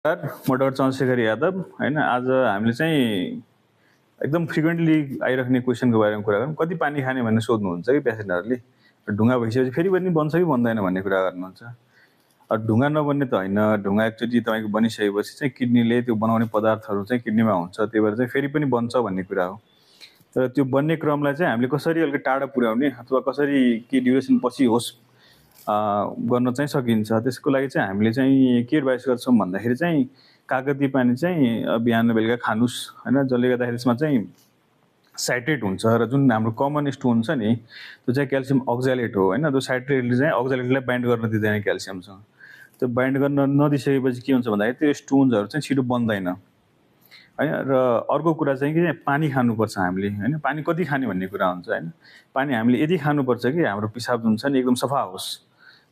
म डाक्टर चन्द्रशेखर यादव हैन। आज हामीले चाहिँ एकदम फ्रिक्वेन्टली आइराख्ने क्वेसनको बारेमा कुरा गरौँ। कति पानी खाने भनेर सोध्नुहुन्छ कि पेसेन्जरले। ढुङ्गा भइसकेपछि फेरि पनि बन्छ कि बन्दैन भन्ने कुरा गर्नुहुन्छ। ढुङ्गा नबन्ने त होइन, ढुङ्गा एकचोटि तपाईँको बनिसकेपछि चाहिँ किडनीले त्यो बनाउने पदार्थहरू चाहिँ किडनीमा हुन्छ, त्यही भएर चाहिँ फेरि पनि बन्छ भन्ने कुरा हो। तर त्यो बन्ने क्रमलाई चाहिँ हामीले कसरी अलिकति टाढा पुर्याउने अथवा कसरी के ड्युरेसन पछि होस् गर्न चाहिँ सकिन्छ। त्यसको लागि चाहिँ हामीले चाहिँ के एडभाइस गर्छौँ भन्दाखेरि चाहिँ कागती पानी चाहिँ बिहान बेलुका खानुस् हैन। जसले गर्दाखेरि त्यसमा चाहिँ साइट्रेट हुन्छ र जुन हाम्रो कमन स्टोन छ नि त्यो चाहिँ क्याल्सियम अक्जालेट हो हैन। त्यो साइट्रेटले चाहिँ अक्जालेटलाई बाइन्ड गर्न दिँदैन क्याल्सियमसँग। त्यो बाइन्ड गर्न नदिसकेपछि के हुन्छ भन्दाखेरि त्यो स्टोन्सहरू चाहिँ छिटो बन्दैन हैन। र अर्को कुरा चाहिँ कि पानी खानुपर्छ हामीले हैन। पानी कति खाने भन्ने कुरा हुन्छ हैन। पानी हामीले यति खानुपर्छ कि हाम्रो पिसाब जुन छ नि एकदम सफा होस्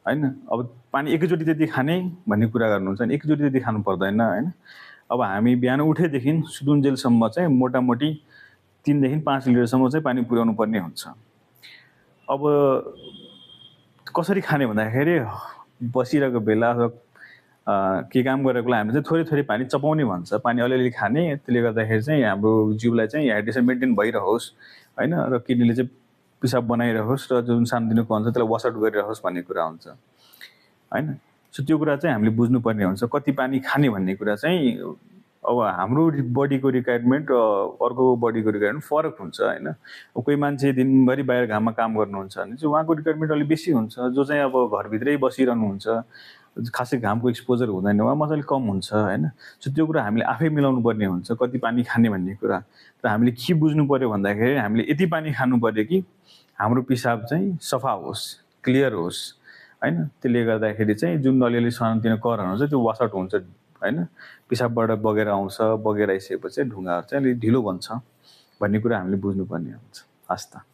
हैन। अब पानी एकैचोटि त्यति खाने भन्ने कुरा गर्नुहुन्छ नि, एकैचोटि त्यति खानु पर्दैन हैन। अब हामी बिहान उठेदेखि सुतुन्जेलसम्म चाहिँ मोटामोटी 3 देखि 5 लिटरसम्म चाहिँ पानी पुर्याउनु पर्ने हुन्छ। अब कसरी खाने भन्दाखेरि बसिरहेको बेला अथवा के काम गरेको बेला हामीले चाहिँ थोरै थोरै पानी चपाउने भन्छ। पानी अलिअलि खाने, त्यसले गर्दाखेरि चाहिँ हाम्रो जिउलाई चाहिँ हाइड्रेसन मेन्टेन भइरहोस् हैन। र किडनीले चाहिँ पिसाब बनाइरहोस् र जुन सानोतिनो कण छ त्यसलाई वास आउट गरिरहोस् भन्ने कुरा हुन्छ हैन। सो त्यो कुरा चाहिँ हामीले बुझ्नुपर्ने हुन्छ। कति पानी खाने भन्ने कुरा चाहिँ अब हाम्रो बडीको रिक्वायरमेन्ट र अर्को बडीको रिक्वायरमेन्ट फरक हुन्छ हैन। कोही मान्छे दिनभरि बाहिर घाममा काम गर्नुहुन्छ भने चाहिँ उहाँको रिक्वायरमेन्ट अलिक बेसी हुन्छ। जो चाहिँ अब घरभित्रै बसिरहनुहुन्छ, खासै घामको एक्सपोजर हुँदैन, उहाँमा चाहिँ अलिक कम हुन्छ हैन। सो त्यो कुरा हामीले आफै मिलाउनु पर्ने हुन्छ, कति पानी खाने भन्ने कुरा। र हामीले के बुझ्नु पर्यो भन्दाखेरि हामीले यति पानी खानु पर्यो कि हाम्रो पिसाब चाहिँ सफा होस्, क्लियर होस् हैन। त्यसले गर्दाखेरि चाहिँ जुन अलिअलि सानोतिनो करहरू हुन्छ त्यो वास आउट हुन्छ हैन। पिसाबबाट बगेर आउँछ, बगेर आइसकेपछि ढुङ्गाहरू चाहिँ अलिक ढिलो बन्छ भन्ने कुरा हामीले बुझ्नुपर्ने हुन्छ। हस् त।